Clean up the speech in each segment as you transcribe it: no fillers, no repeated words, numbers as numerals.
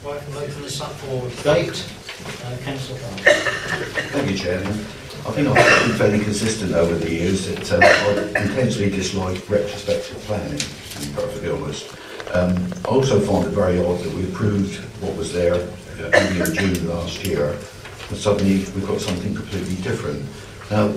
Right, we'll open this up for debate. Councillor Clark. Thank you, Chairman. I think I've been fairly consistent over the years that I intensely dislike retrospective planning, to be perfectly honest. I also find it very odd that we approved what was there only in June last year, and suddenly we've got something completely different. Now,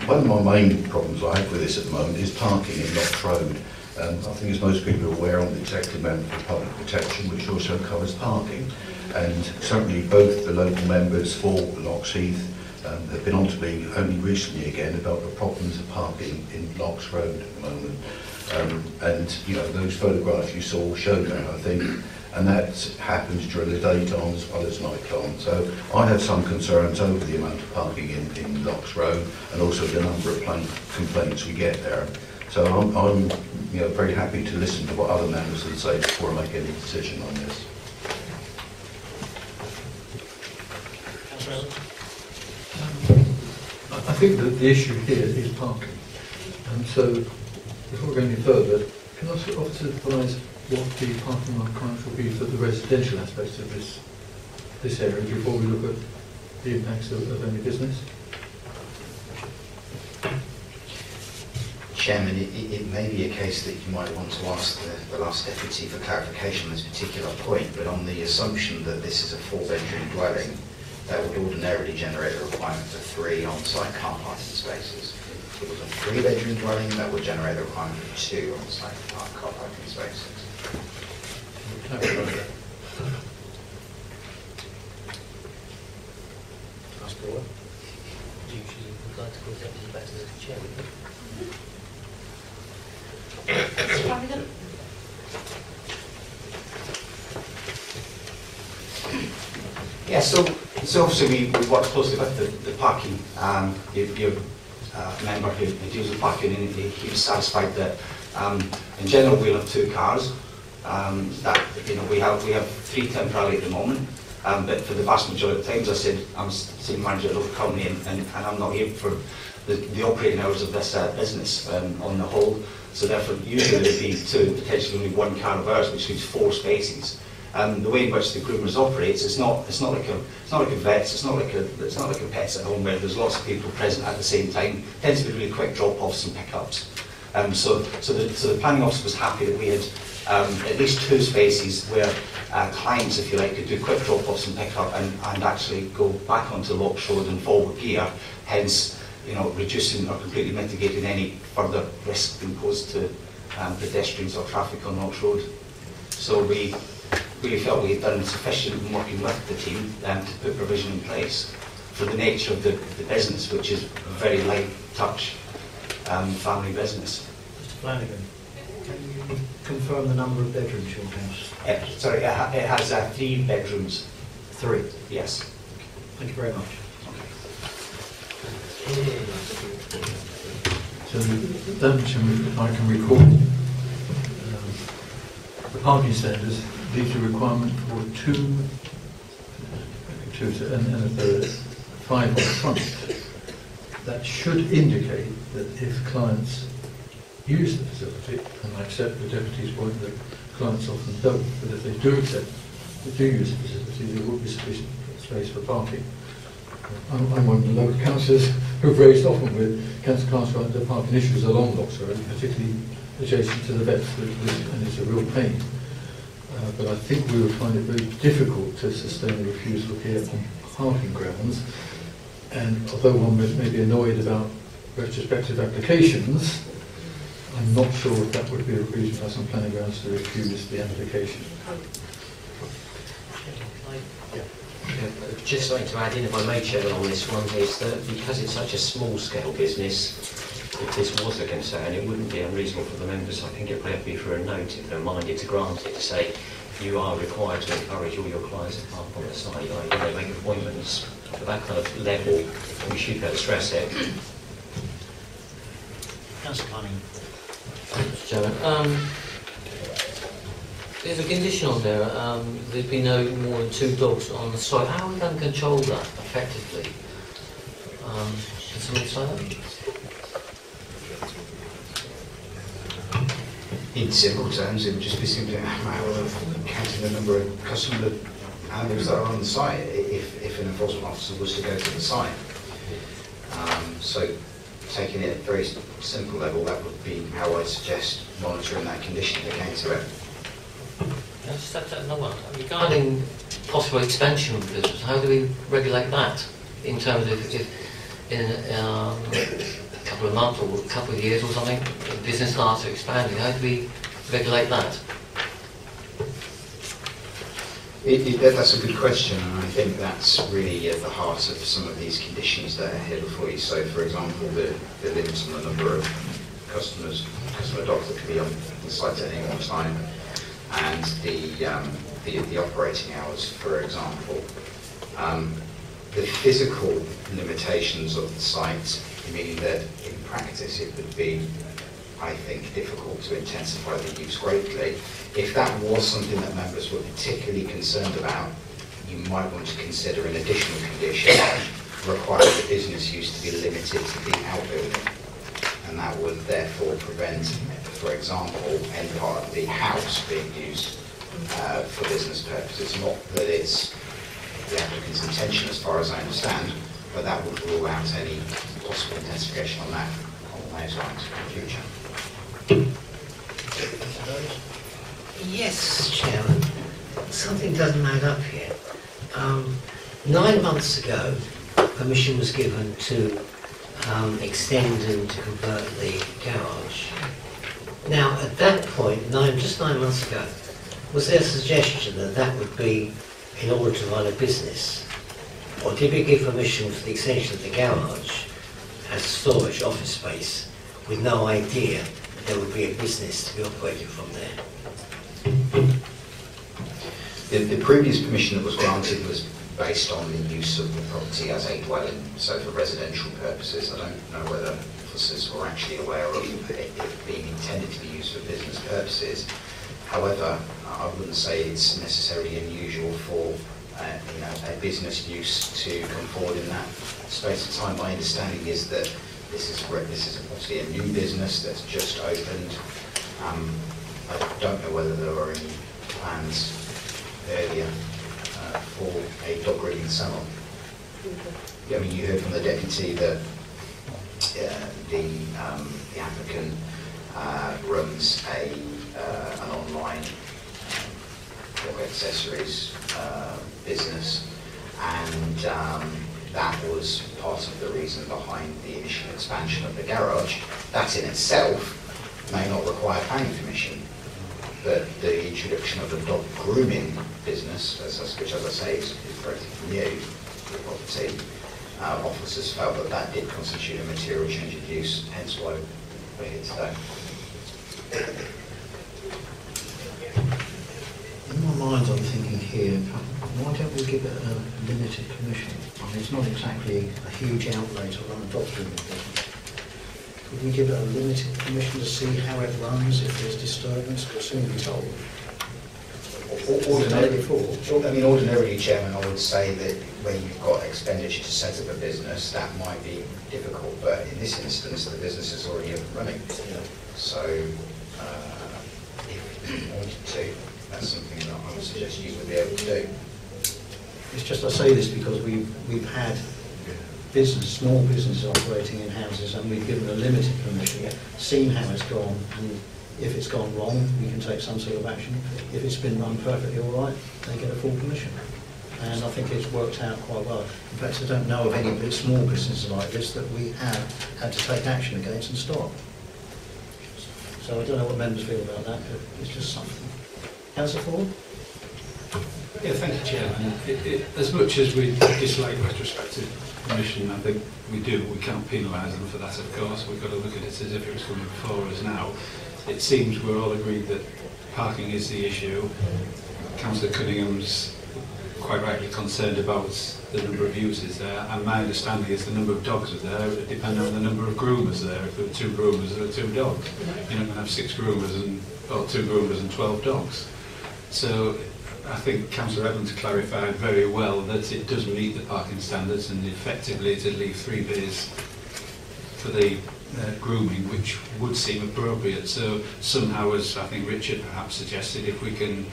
one of my main problems I have with this at the moment is parking in Locks Road. I think as most people are aware, I'm the Executive Member for Public Protection, which also covers parking. And certainly both the local members for Locks Heath have been on to me only recently again about the problems of parking in Locks Road at the moment. And you know, those photographs you saw show that, I think, and that happens during the daytime as well as night time. So I have some concerns over the amount of parking in Locks Road and also the number of complaints we get there. So I'm very happy to listen to what other members would say before I make any decision on this. I think that the issue here is parking. And so, before we go any further, can officers advise what the parking requirements will be for the residential aspects of this area before we look at the impacts of any business? Chairman, it may be a case that you might want to ask the last deputy for clarification on this particular point, but on the assumption that this is a 4-bedroom dwelling, that would ordinarily generate a requirement for 3 on-site car parking spaces. If it was a 3-bedroom dwelling, that would generate a requirement for 2 on-site car parking spaces. Would like to call Deputy back to the chair, would you? Yeah, so obviously we worked closely with the parking your member who deals with parking, and he was satisfied that in general we'll have 2 cars. That we have 3 temporarily at the moment, but for the vast majority of the times, I said I'm senior manager at a local company, and I'm not here for the operating hours of this business on the whole. So therefore, usually there'd be 2, potentially only 1 car of ours, which leaves 4 spaces. The way in which the groomers operates, it's not like a vets, it's not like a pets at home where there's lots of people present at the same time. It tends to be really quick drop-offs and pick-ups. So the planning officer was happy that we had at least 2 spaces where clients, if you like, could do quick drop-offs and pick-up and actually go back onto Locks Road and forward gear, hence reducing or completely mitigating any further risk being posed to pedestrians or traffic on Locks Road. So we really felt we had done sufficient in working with the team to put provision in place for the nature of the business, which is a very light touch family business. Mr. Flanagan, can you confirm the number of bedrooms your house? Sorry, it has 3 bedrooms. 3? Yes. Thank you very much. So, if I can recall, the parking standards leaves a requirement for 2 and a third, 5 on front. That should indicate that if clients use the facility, and I accept the deputy's point that clients often don't, but if they do use the facility, there will be sufficient space for parking. I'm one of the local councillors who've raised often with council cars around the parking issues along Locks Road, particularly adjacent to the vets, and it's a real pain. But I think we would find it very difficult to sustain a refusal here on parking grounds. And although one may be annoyed about retrospective applications, I'm not sure if that would be a reason for some planning grounds to refuse the application. Just something to add in, if I may, Chairman, on this one, is that because it's such a small-scale business, if this was a concern, it wouldn't be unreasonable for the members. I think it would be for a note, if they're minded to grant it, to say you are required to encourage all your clients to park on the site. They make appointments for that kind of level. We should be able to stress it. Councillor Cunningham. Mr. Chairman, there's a condition on there. There'd be no more than 2 dogs on the site. How are we going to control that effectively? Can somebody say that? In simple terms, it would just be simply a matter of counting the number of customers that animals that are on the site if an enforcement officer was to go to the site. So taking it at a very simple level, that would be how I'd suggest monitoring that condition if it came to it. Just have another one. Regarding possible expansion of business, how do we regulate that in terms of if in a couple of months or a couple of years or something, the business starts expanding, how do we regulate that? That's a good question, and I think that's really at the heart of some of these conditions that are here before you. So, for example, the limits on the number of customer dogs that can be on the site at any one time, and the operating hours, for example. The physical limitations of the site mean that in practice it would be, I think, difficult to intensify the use greatly. If that was something that members were particularly concerned about, you might want to consider an additional condition requiring the business use to be limited to the outbuilding. And that would therefore prevent, for example, any part of the house being used for business purposes. Not that it's the applicant's intention as far as I understand, but that would rule out any possible intensification on those lines in the future. Yes, Chairman. Something doesn't add up here. 9 months ago, permission was given to extend and to convert the garage. Now, at that point, just 9 months ago, was there a suggestion that that would be in order to run a business? Or did we give permission for the extension of the garage as storage office space with no idea that there would be a business to be operated from there? The previous permission that was granted was based on the use of the property as a dwelling, so for residential purposes. I don't know whether officers were actually aware of it being intended to be used for business purposes. However, I wouldn't say it's necessarily unusual for a business use to come forward in that space of time. My understanding is that this is obviously a new business that's just opened. I don't know whether there were any plans earlier for a dog grooming salon. I mean, you heard from the deputy that the applicant runs an online dog accessories business, and that was part of the reason behind the initial expansion of the garage. That in itself may not require planning permission, but the introduction of a dog grooming business, which as I say is relatively new to the property, officers felt that did constitute a material change of use, hence why we're here today. In my mind, I'm thinking here, why don't we give it a limited permission? I mean, it's not exactly a huge outlay to run a dog grooming business. Could we give it a limited permission to see how it runs, if there's disturbance? Could soon be told. Ordinarily, Chairman, I would say that when you've got expenditure to set up a business, that might be difficult. But in this instance, the business is already up and running. Yeah. So, if you wanted to, that's something that I would suggest you would be able to do. It's just I say this because we've had small businesses operating in houses, and we've given a limited permission, seen how it's gone, and if it's gone wrong, we can take some sort of action. If it's been run perfectly all right, they get a full permission. And I think it's worked out quite well. In fact, I don't know of any small businesses like this that we have had to take action against and stop. So I don't know what members feel about that, but it's just something. Councillor Ford? Yeah, thank you, Chairman. As much as we dislike retrospective permission, I think we can't penalise them for that, of course. We've got to look at it as if it was coming before us now. It seems we're all agreed that parking is the issue. Councillor Cunningham's quite rightly concerned about the number of users there, and my understanding is the number of dogs are there depending on the number of groomers there. If there are 2 groomers, there are 2 dogs. You're not going to have 6 groomers or 2 groomers and 12 dogs. So I think Councillor Evans clarified very well that it does meet the parking standards, and effectively it'd leave 3 bays for the grooming, which would seem appropriate. So somehow, as I think Richard perhaps suggested, if we can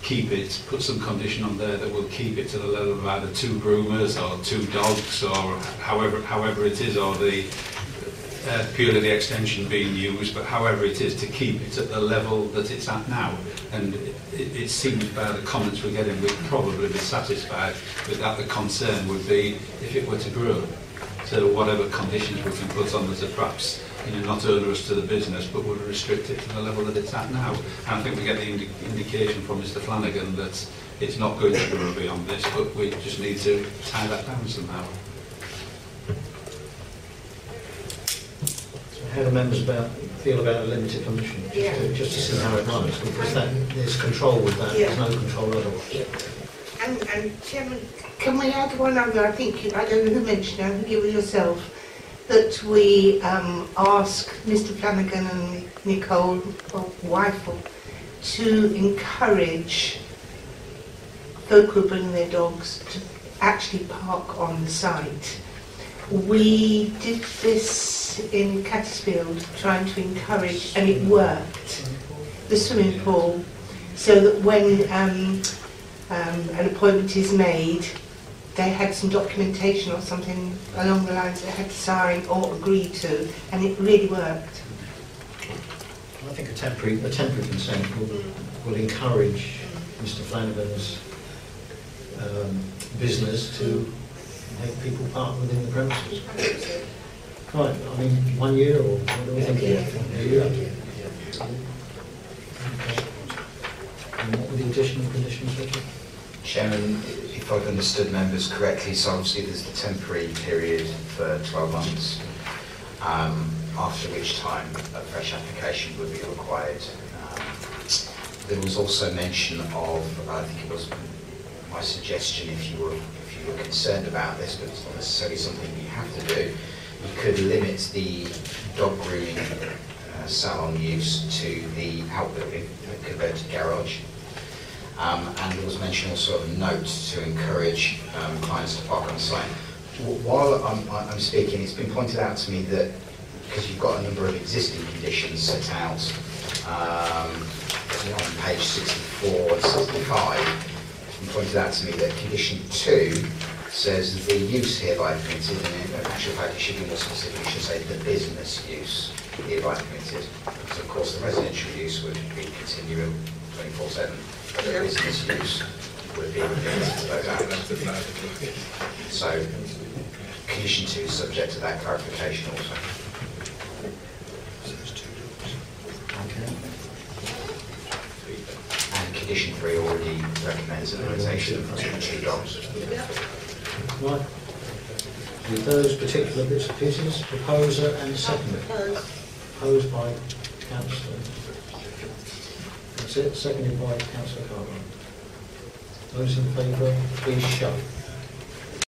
keep it, put some condition on there that will keep it to the level of either 2 groomers or 2 dogs, or however it is, or the purely the extension being used, but however it is, to keep it at the level that it's at now. And it seems by the comments we're getting, we'd probably be satisfied with that. The concern would be if it were to grow. So whatever conditions we can put on that are perhaps not onerous to the business, but would restrict it to the level that it's at now. And I think we get the indication from Mr. Flanagan that it's not going to grow beyond this, but we just need to tie that down somehow. How do members feel about a limited permission? Just to see how it runs, because there's control with that, there's no control otherwise. And Chairman, can we add one other? I don't know who mentioned it, I think it was yourself, that we ask Mr. Flanagan and Nicole, or Weifel, to encourage folk who bring their dogs to actually park on the site. We did this in Cattersfield, trying to encourage, and it worked, the swimming pool, so that when an appointment is made, they had some documentation or something along the lines they had to sign or agree to, and it really worked. I think a temporary consent will encourage Mr. Flanagan's business to make people park within the premises. Right, I mean, 1 year, or what do we think? A year? Okay. And what were the additional conditions, Richard? Chairman, if I've understood members correctly, so obviously there's the temporary period for 12 months, after which time a fresh application would be required. There was also mention of, I think it was my suggestion, if you were concerned about this, but it's not necessarily something you have to do, you could limit the dog grooming salon use to the outbuilding, the converted garage. And there was mention also of a note to encourage clients to park on site. While I'm speaking, it's been pointed out to me that because you've got a number of existing conditions set out on page 64 and 65, it's been pointed out to me that condition 2 says the use hereby permitted, and in actual fact it should be more specific, it should say the business use hereby permitted. Because of course the residential use would be continual 24/7. The business use would be limited to those hours. So, condition 2 is subject to that clarification also. Okay. And condition 3 already recommends a limitation of 2 dogs. Right. With those particular bits and pieces, proposer and seconder. Proposed by Councillor. That's it, seconded by Councillor Cartwright. Those in favour, please show.